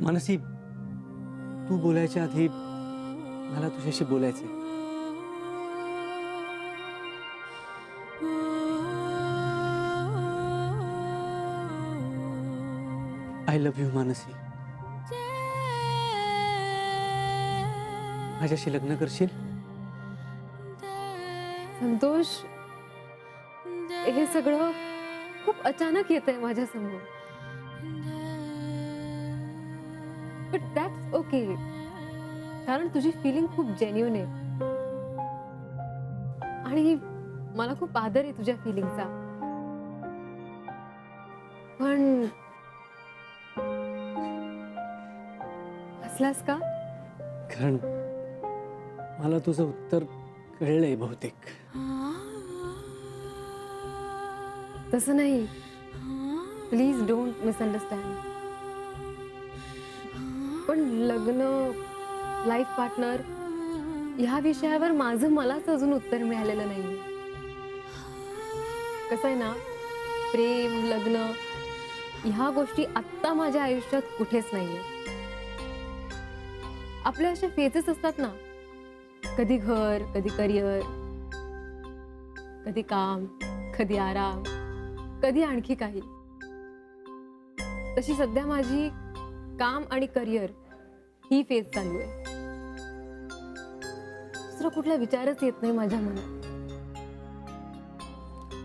मानसी, तू बोलायच्या आधी मला तुझ्याशी बोलायचंय. I love you Mansi. माझ्याशी लग्न करशील? संतोष, हे सगळं खूप अचानक येतंय माझ्या समोर. बट दॅट्स ओके, कारण तुझी फिलिंग खूप जेन्युइन आहे आणि मला खूप आदर आहे तुझ्या फिलिंगचा. पण हसलास का? कारण मला तुझं उत्तर कळलंय बहुतेक. तसं नाही, प्लीज डोंट मिसअंडरस्टँड. पण लग्न, लाईफ पार्टनर ह्या विषयावर माझं मलाच अजून उत्तर मिळालेलं नाही. कसं आहे ना, प्रेम, लग्न ह्या गोष्टी आत्ता माझ्या आयुष्यात कुठेच नाहीये. आपल्या अशा फेजेस असतात ना, कधी घर, कधी करिअर, कधी काम, कधी आराम, कधी आणखी काही. तशी सध्या माझी काम आणि करिअर ही फेज चालू आहे. दुसरा कुठला विचारच येत नाही माझ्या मनात.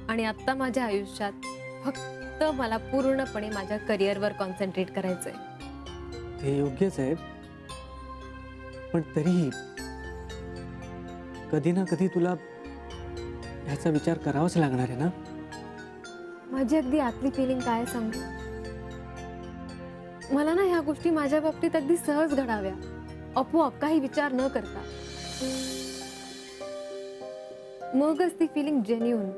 आणि आता माझ्या आयुष्यात फक्त मला पूर्णपणे माझ्या करिअरवर कॉन्सन्ट्रेट करायचंय. ते योग्यच आहे, पण तरीही कधी ना कधी तुला ह्याचा विचार करावाच लागणार आहे ना. माझी अगदी आतली फिलिंग काय सांगू. मला ना ह्या गोष्टी माझ्या बाबतीत अगदी सहज घडाव्या, आपोआप काही विचार न करता. मगच ती फिलिंग जेन्युइन,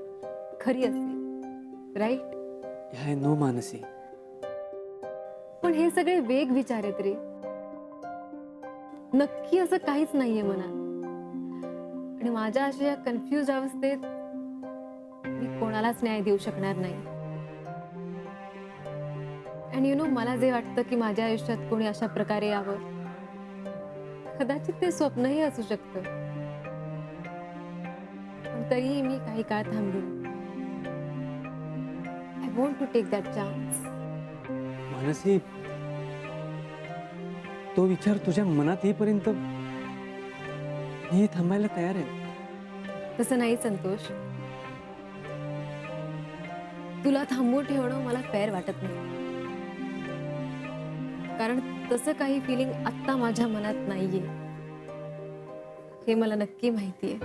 खरी असते, राईट? ह्या नो मानसी. पण हे सगळे वेग विचार आहेत रे. नक्की असं काहीच नाहीये मनात. आणि माझ्या अशा या कन्फ्युज अवस्थेत मी कोणालाच न्याय देऊ शकणार नाही. अँड यु नो, मला जे वाटतं की माझ्या आयुष्यात कोणी अशा प्रकारे यावं, कदाचित ते स्वप्नही असू शकतं. पण तरीही मी काही काळ थांबले. I want to take that chance. Mansi, तो विचार तुझ्या मनात येईपर्यंत मी थांबायला तयार आहे. तसं नाही संतोष, तुला थांबवून ठेवणं मला फेअर वाटत नाही. कारण तसं काही फिलिंग आत्ता माझ्या मनात नाहीये, हे मला नक्की माहितीये.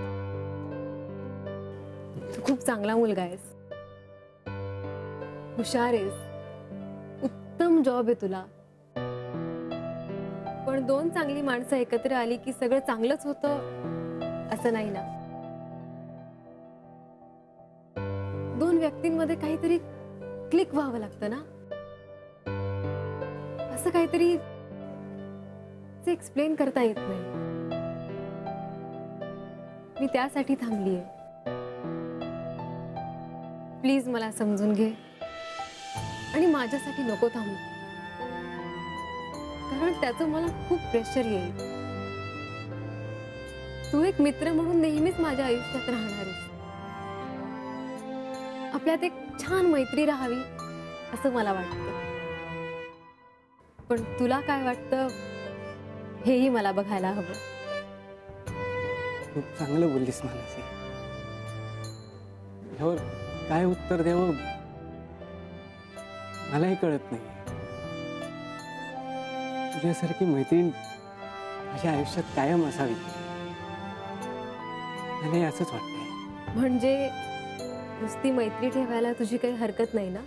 तू खूप चांगला मुलगा आहेस, हुशार आहेस, उत्तम जॉब आहे तुला. पण दोन चांगली माणसं एकत्र आली की सगळं चांगलंच होतं असं नाही ना. दोन व्यक्तींमध्ये काहीतरी क्लिक व्हावं लागतं ना. असं काहीतरी एक्सप्लेन करता येत नाही. मी त्यासाठी थांबलीये. प्लीज मला समजून घे आणि माझ्यासाठी नको थांबू, कारण त्याचं मला खूप प्रेशर येईल. तू एक मित्र म्हणून नेहमीच माझ्या आयुष्यात राहणार आहेस. आपल्यात एक छान मैत्री राहावी असं मला वाटतं. पण तुला काय वाटतं हेही मला बघायला हवं. खूप चांगलं बोललीस मानसी. ह्यावर काय उत्तर द्यावं मलाही कळत नाही. तुझ्यासारखी मैत्रीण माझ्या आयुष्यात कायम असावी, मलाही असंच वाटतंय. म्हणजे नुसती मैत्री ठेवायला तुझी काही हरकत नाही ना?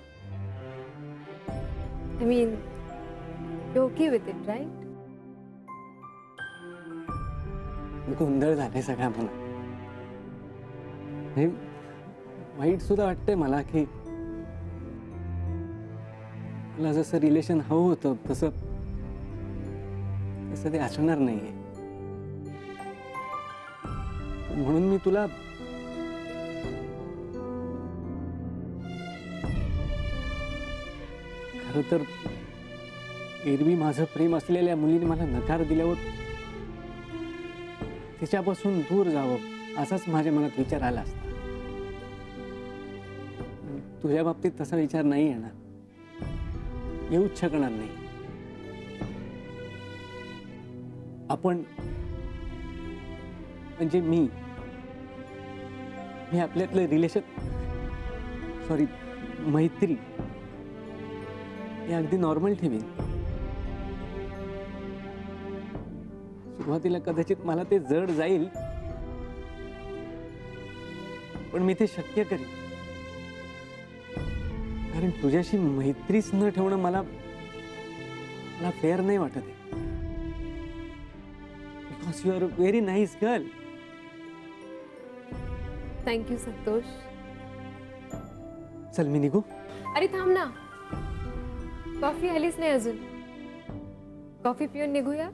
I mean, you okay with it, right? गोंधळ झाले सगळ्या मनात. हे वाईट सुद्धा वाटतंय मला की मला जसं रिलेशन हवं होतं तसं ते असणार नाहीये. म्हणून मी तुला खरं तर एरवी माझं प्रेम असलेल्या मुलीने मला नकार दिल्यावर तिच्यापासून दूर जावं असाच माझ्या मनात विचार आला असता. तुझ्या बाबतीत तसा विचार नाही येणार, येऊच शकणार नाही. आपण म्हणजे मी आपल्यातलं रिलेशन, सॉरी, मैत्री हे अगदी नॉर्मल ठेवीन. सुरुवातीला कदाचित मला ते जड जाईल, पण मी ते शक्य करीन. कारण तुझ्याशी मैत्रीच न ठेवणं मला फेअर नाही वाटत आहे. Because you are a very nice girl. Thank you Santosh. चल मी निघू. अरे थांब ना, कॉफी आलीच नाही अजून. कॉफी पिऊन निघूया.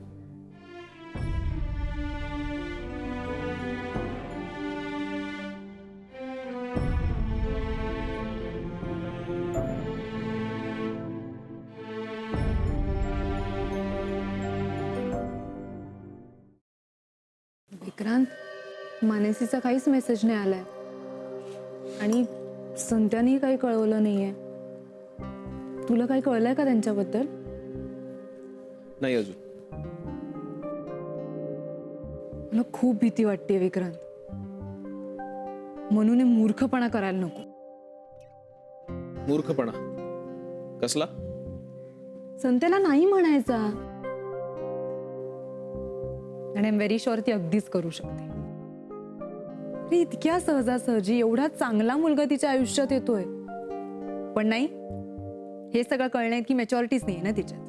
विक्रांत, मानसीचा काहीच मेसेज नाही आलाय आणि संत्यानेही काही कळवलं नाहीये. तुला काही कळलंय का त्यांच्याबद्दल? नाही अजून. मला खूप भीती वाटते विक्रांत. म्हणून हे मूर्खपणा करायला नको. मूर्खपणा कसला? संत्याला नाही म्हणायचा. आणि आय एम व्हेरी शुअर ती अगदीच करू शकते. अरे इतक्या सहजासहजी एवढा चांगला मुलगा तिच्या आयुष्यात येतोय, पण नाही, हे सगळं कळण्याची मॅच्युरिटीच नाही ना तिच्यात.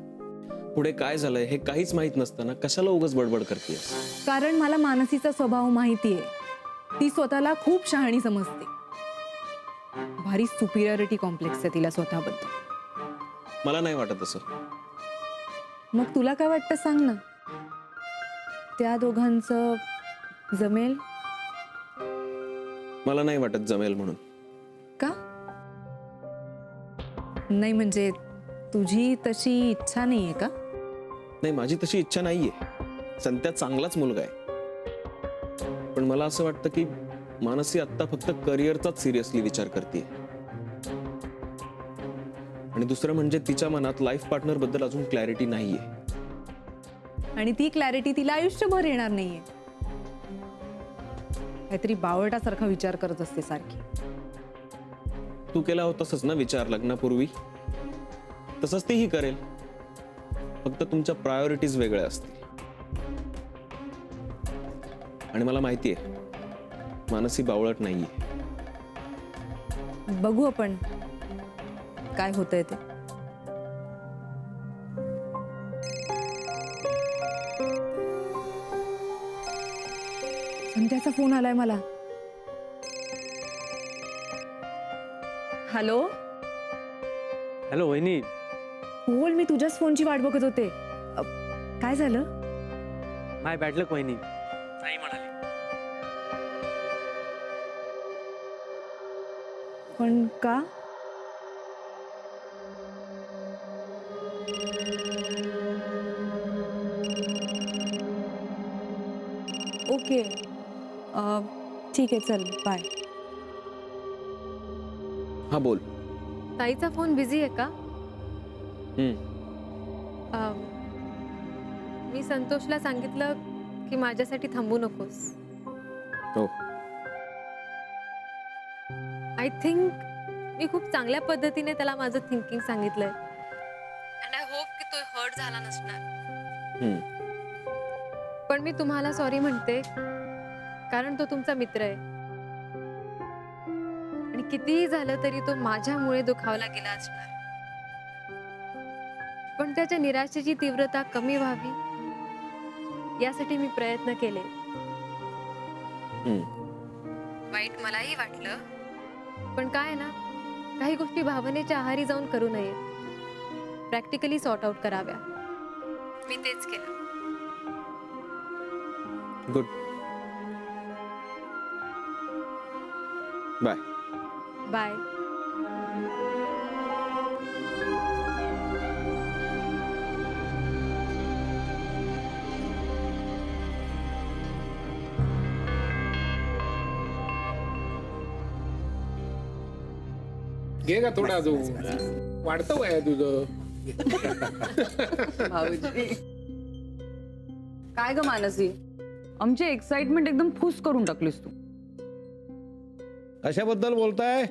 पुढे काय झालंय हे काहीच माहित नसताना कशाला उगाच बडबड करतेस? कारण मला मानसीचा स्वभाव माहितीये. ती स्वतःला खूप शहाणी समजते. भारी सुपिरियरिटी कॉम्प्लेक्स आहे तिला स्वतःबद्दल. मला नाही वाटत असं. मग तुला काय वाटतं सांग ना. त्या दोघांचं जमेल? मला नाही वाटत जमेल म्हणून. का नाही? म्हणजे तुझी तशी इच्छा नाहीये का? नाही, माझी तशी इच्छा नाहीये. संत्या चांगलाच मुलगा आहे, पण मला असं वाटतं की मानसी आत्ता फक्त करिअरचाच सिरियसली विचार करते. आणि दुसरं म्हणजे तिच्या मनात लाईफ पार्टनर बद्दल अजून क्लॅरिटी नाहीये. आणि ती क्लॅरिटी तिला आयुष्यभर येणार नाहीये. काहीतरी बावळटासारखा विचार करत असते सारखी. तू केला होतासच ना विचार लग्नापूर्वी, तसंच तीही करेल. फक्त तुमच्या प्रायोरिटीज वेगळ्या असतील. आणि मला माहितीये मानसी बावळट नाहीये. बघू आपण काय होतंय ते. संध्याचा फोन आलाय मला. हॅलो. हॅलो वहिनी. बोल, मी तुझ्याच फोनची वाट बघत होते. काय झालं? माय बॅड लक वहिनी. नाही म्हणाली. पण का? ओके, ठीक आहे, चल बाय. हा बोल. ताईचा फोन बिझी आहे का? मी संतोषला सांगितलं की माझ्यासाठी थांबू नकोस. हो. आय थिंक मी खूप चांगल्या पद्धतीने त्याला माझं थिंकिंग सांगितलंय. अँड आय होप की तो हर्ट झाला नसणार. पण मी तुम्हाला सॉरी म्हणते, कारण तो तुमचा मित्र आहे. आणि कितीही झालं तरी तो माझ्यामुळे दुखावला गेला असणार. पण त्याच्या निराशेची तीव्रता कमी व्हावी यासाठी मी प्रयत्न केले. वाईट मलाही वाटलं, पण काय ना, काही गोष्टी भावनेच्या आहारी जाऊन करू नये, प्रॅक्टिकली सॉर्ट आउट कराव्या. मी तेच केलं. गुड. बाय. बाय. घे का थोडा अजून वाढतं वय तुझं. भाऊजी काय ग मानसी, आमची एक्साइटमेंट एकदम फुस करून टाकलीस तू. कशाबद्दल बोलताय?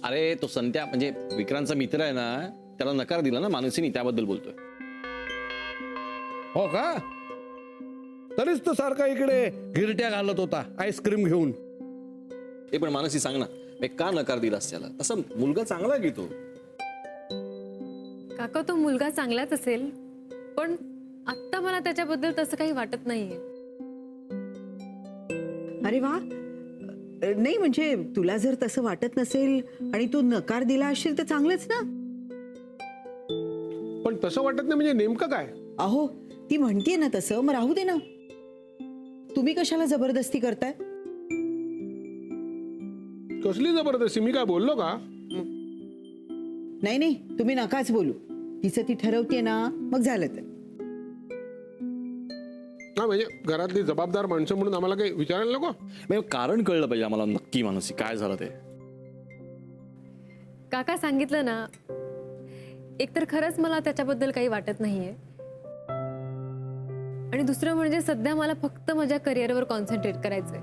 अरे तो संत्या म्हणजे विक्रांतचा मित्र आहे ना, त्याला नकार दिला ना मानसीने, त्याबद्दल बोलतोय. हो का? तरीच तो सारखा इकडे गिरट्या घालत होता आईस्क्रीम घेऊन. ते पण मानसी सांग ना, का नकार दिलास त्याला? तसा मुलगा चांगला की तो. काका तो मुलगा चांगलाच असेल, पण आत्ता मला त्याच्याबद्दल तसं काही वाटत नाहीये. अरे वा, नाही म्हणजे तुला जर तसं वाटत नसेल आणि तू नकार दिला असशील तर चांगलंच ना. पण तसं वाटत नाही म्हणजे नेमकं काय? अहो ती म्हणतीये ना तसं, मग राहू दे ना. तुम्ही कशाला जबरदस्ती करताय? कसली जबरदस्ती? मी काय बोललो का? नाही नाही, तुम्ही नकाच बोलू. तिचं ती ठरवतीये ना, मग झालं तर. हा म्हणजे घरातली जबाबदार माणसं म्हणून आम्हाला काही विचारायला नको? म्हणजे कारण कळलं पाहिजे आम्हाला नक्की मानसी काय झालं ते. काका सांगितलं ना, एकतर खरंच मला त्याच्याबद्दल काही वाटत नाहीये, आणि दुसरं म्हणजे सध्या मला फक्त माझ्या करिअरवर कॉन्सन्ट्रेट करायचंय.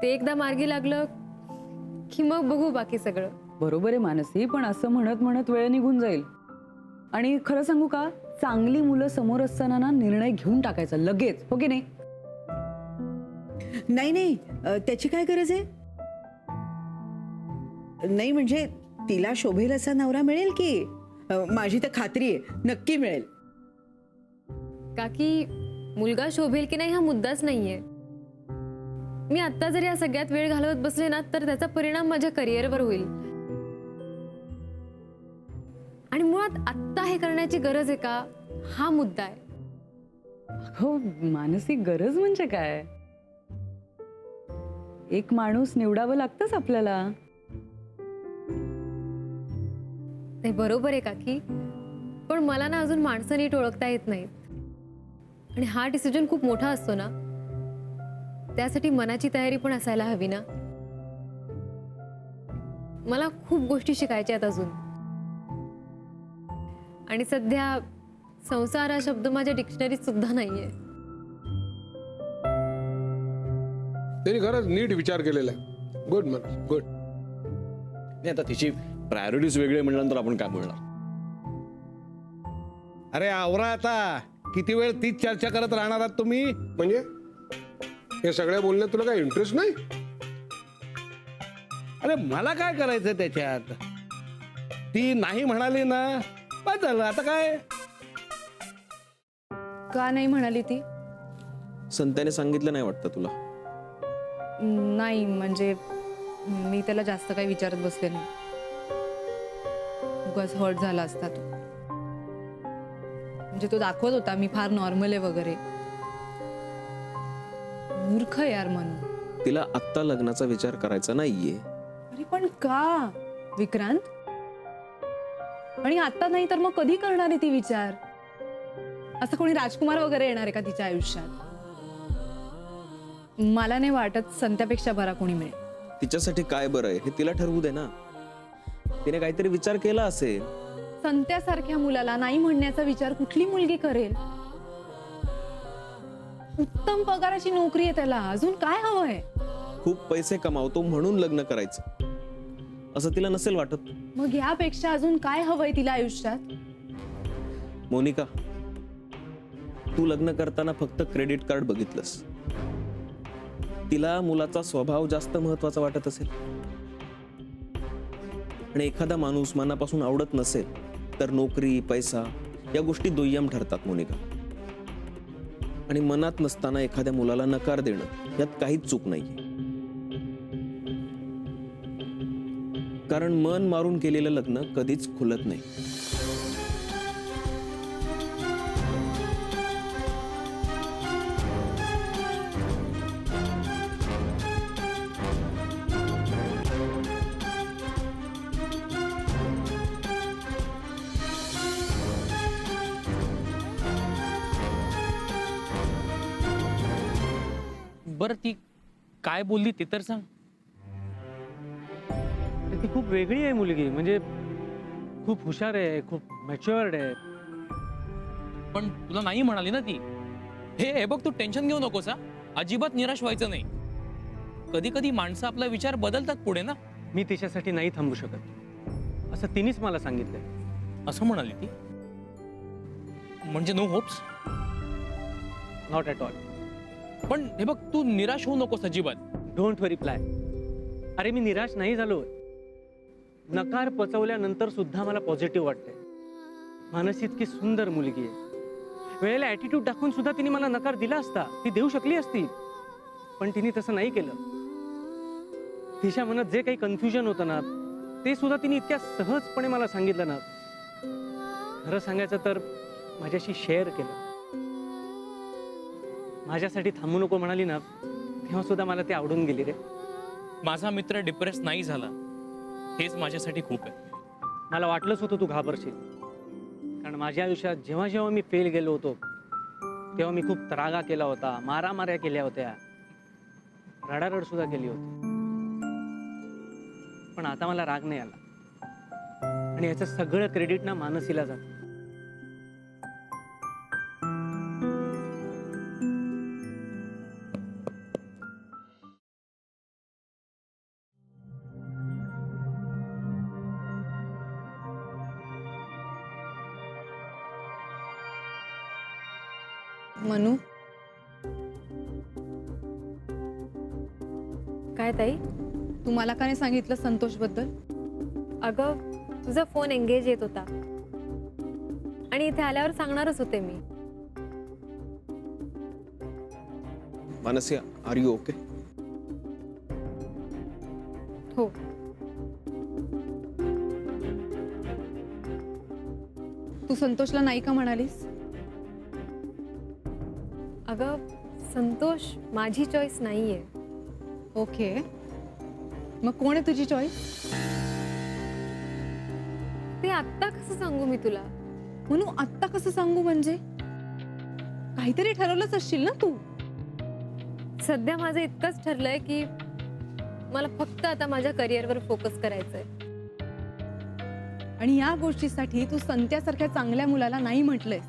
ते एकदा मार्गी लागलं की मग बघू बाकी सगळं. बरोबर आहे मानसी, पण असं म्हणत म्हणत वेळ निघून जाईल. आणि खरं सांगू का, चांगली मुलं समोर असताना ना निर्णय घेऊन टाकायचा लगेच, हो की नाही? नाही नाही, त्याची काय गरज आहे? नाही म्हणजे तिला शोभेल असा नवरा मिळेल की. माझी तर खात्री आहे, नक्की मिळेल. काकी, मुलगा शोभेल की नाही हा मुद्दाच नाहीये. मी आता जर या सगळ्यात वेळ घालवत बसले ना, तर त्याचा परिणाम माझ्या करिअरवर होईल. आणि मुळात आत्ता हे करण्याची गरज आहे का, हा मुद्दा आहे. हो मानसी, गरज म्हणजे काय? एक माणूस निवडावं लागतंच आपल्याला. नाही बरोबर आहे काकी, पण मला ना अजून माणसं नीट ओळखता येत नाहीत. आणि हा डिसिजन खूप मोठा असतो ना, त्यासाठी मनाची तयारी पण असायला हवी ना. मला खूप गोष्टी शिकायच्या आहेत अजून, आणि सध्या संसार हा शब्द माझ्या डिक्शनरीत सुद्धा नाहीये. त्यांनी खरंच नीट विचार केलेला आहे. गुड मन, गुड. नाही आता तिची प्रायोरिटीज वेगळे म्हणल्यानंतर आपण काय बोलणार? अरे आवरा आता, किती वेळ तीच चर्चा करत राहणार आहात तुम्ही? म्हणजे या सगळ्या बोलण्यात तुला काय इंटरेस्ट नाही? अरे मला काय करायचं त्याच्यात? ती नाही म्हणाली ना, बस झालं. आता काय? का नाही म्हणाली ती? संत्याने सांगितलं नाही वाटतं तुला? नाही म्हणजे मी त्याला जास्त काही विचारत बसले नाही. उगाच हर्ट झाला असता तो. म्हणजे तो दाखवत होता मी फार नॉर्मल आहे वगैरे. मूर्ख यार म्हणून. तिला आत्ता लग्नाचा विचार करायचा नाहीये. अरे पण का विक्रांत? आणि आता नाही तर मग कधी करणार आहे ती विचार? असं कोणी राजकुमार वगैरे येणार आहे का तिच्या आयुष्यात? मला नाही वाटत संत्यापेक्षा बरा कोणी मिळेल. तिच्यासाठी काय बरं आहे हे तिला ठरवू दे ना. तिने काहीतरी विचार केला असेल. संत्यासारख्या मुलाला नाही म्हणण्याचा विचार कुठली मुलगी करेल? उत्तम पगाराची नोकरी आहे त्याला, अजून काय हवंय? खूप पैसे कमावतो म्हणून लग्न करायचं असं तिला नसेल वाटत. मग यापेक्षा अजून काय हवंय तिला आयुष्यात? मोनिका, तू लग्न करताना फक्त क्रेडिट कार्ड बघितलंस. तिला मुलाचा स्वभाव जास्त महत्वाचा वाटत असेल. आणि एखादा माणूस मनापासून आवडत नसेल तर नोकरी, पैसा या गोष्टी दुय्यम ठरतात मोनिका. आणि मनात नसताना एखाद्या मुलाला नकार देणं यात काहीच चूक नाहीये. कारण मन मारून केलेलं लग्न कधीच खुलत नाही. बरं ती काय बोलली ते तर सांग. ती खूप वेगळी आहे मुलगी, म्हणजे खूप हुशार आहे, खूप मॅच्युअर्ड आहे. पण तुला नाही म्हणाली ना ती. हे बघ, तू टेन्शन घेऊ नकोस हा. अजिबात निराश व्हायचं नाही. कधी कधी माणसं आपला विचार बदलतात पुढे ना. मी तिच्यासाठी नाही थांबू शकत असं तिनेच मला सांगितलंय. असं म्हणाली ती. म्हणजे no hopes. Not at all. पण हे बघ, तू निराश होऊ नकोस अजिबात. Don't worry ply. अरे मी निराश नाही झालो. नकार पचवल्यानंतर सुद्धा मला पॉझिटिव्ह वाटतंय. मानसी इतकी सुंदर मुलगी आहे. वेळेला ॲटिट्यूड दाखवून सुद्धा तिने मला नकार दिला असता, ती देऊ शकली असती, पण तिने तसं नाही केलं. तिच्या मनात जे काही कन्फ्युजन होतं ना, ते सुद्धा तिने इतक्या सहजपणे मला सांगितलं ना. खरं सांगायचं तर माझ्याशी शेअर केलं. माझ्यासाठी थांबू नको म्हणाली ना, तेव्हा सुद्धा मला ते आवडून गेली रे. माझा मित्र डिप्रेस नाही झाला, हेच माझ्यासाठी खूप आहे. मला वाटलंच होतं तू घाबरशील, कारण माझ्या आयुष्यात जेव्हा जेव्हा मी फेल गेलो होतो तेव्हा मी खूप त्रागा केला होता, मारामाऱ्या केल्या होत्या, रडारड सुद्धा केली होती. पण आता मला राग नाही आला, आणि याचं सगळं क्रेडिट ना मानसीला जातं. मनू, काय ताई? तू मला का नाही सांगितलं संतोष बद्दल? अगं, तुझा फोन एंगेज येत होता आणि इथे आल्यावर सांगणारच होते मी. Manasi, are you okay? हो. तू संतोषला नाही का म्हणालीस? अगं, संतोष माझी चॉईस नाहीये. ओके, मग कोण आहे तुझी चॉईस? ते आत्ता कसं सांगू मी तुला? म्हणून आत्ता कसं सांगू म्हणजे? काहीतरी ठरवलंच असशील ना तू. सध्या माझं इतकंच ठरलंय की मला फक्त आता माझ्या करिअरवर फोकस करायचंय. आणि या गोष्टीसाठी तू संत्यासारख्या चांगल्या मुलाला नाही म्हटलंय.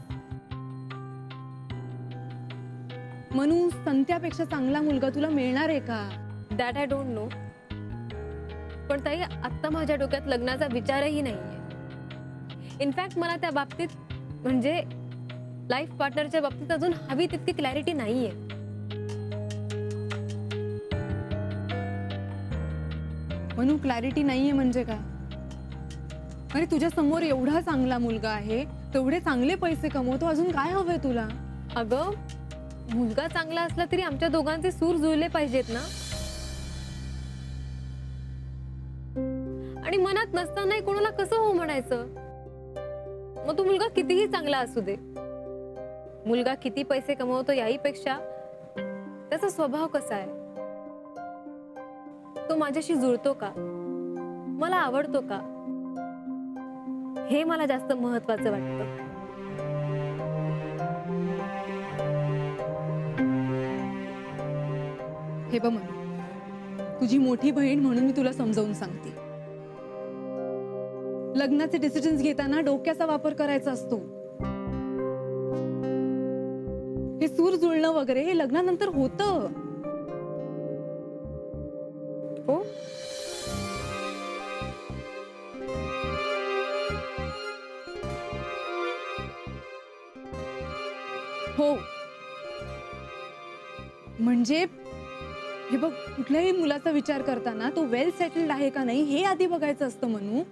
म्हणून संत्यापेक्षा चांगला मुलगा तुला मिळणार आहे का? That I don't know. पण ताई, आत्ता माझ्या डोक्यात लग्नाचा विचारही नाहीये. इनफॅक्ट मला त्या बाबतीत, म्हणजे लाईफ पार्टनरच्या बाबतीत अजून हवी तितकी क्लॅरिटी नाहीये. म्हणून क्लॅरिटी नाहीये म्हणजे काय? अरे तुझ्या समोर एवढा चांगला मुलगा आहे, तेवढे चांगले पैसे कमवतो, अजून काय हवंय तुला? अगं, मुलगा चांगला असला तरी आमच्या दोघांचे सूर जुळले पाहिजेत ना. आणि मनात नसतानाही कोणाला कसं हो म्हणायचं? मग तो मुलगा कितीही चांगला असू दे, मुलगा किती पैसे कमवतो याहीपेक्षा त्याचा स्वभाव कसा आहे, तो माझ्याशी जुळतो का, मला आवडतो का, हे मला जास्त महत्वाचं वाटतं. हे बघ मनू, तुझी मोठी बहीण म्हणून मी तुला समजावून सांगते. लग्नाचे डिसिजन्स घेताना डोक्याचा वापर करायचा असतो. हे सूर जुळणं वगैरे हे लग्नानंतर होतं. हो, हो, म्हणजे हे बघ, कुठल्याही मुलाचा विचार करताना तो वेल सेटल्ड आहे का नाही हे आधी बघायचं असतं मनू.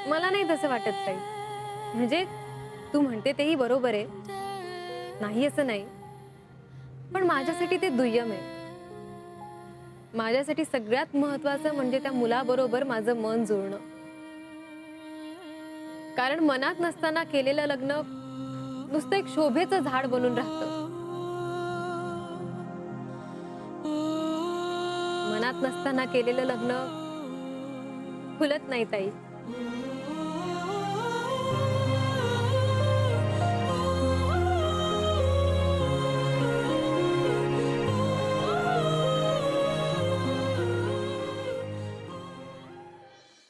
मला नाही तसं वाटत ताई. म्हणजे तू म्हणते तेही बरोबर आहे, नाही असं नाही, पण माझ्यासाठी ते दुय्यम आहे. माझ्यासाठी सगळ्यात महत्वाचं म्हणजे त्या मुलाबरोबर माझं मन जुळणं. कारण मनात नसताना केलेलं लग्न नुसतं एक शोभेचं झाड बनून राहतं. मनात नसताना केलेलं लग्न फुलत नाही ताई.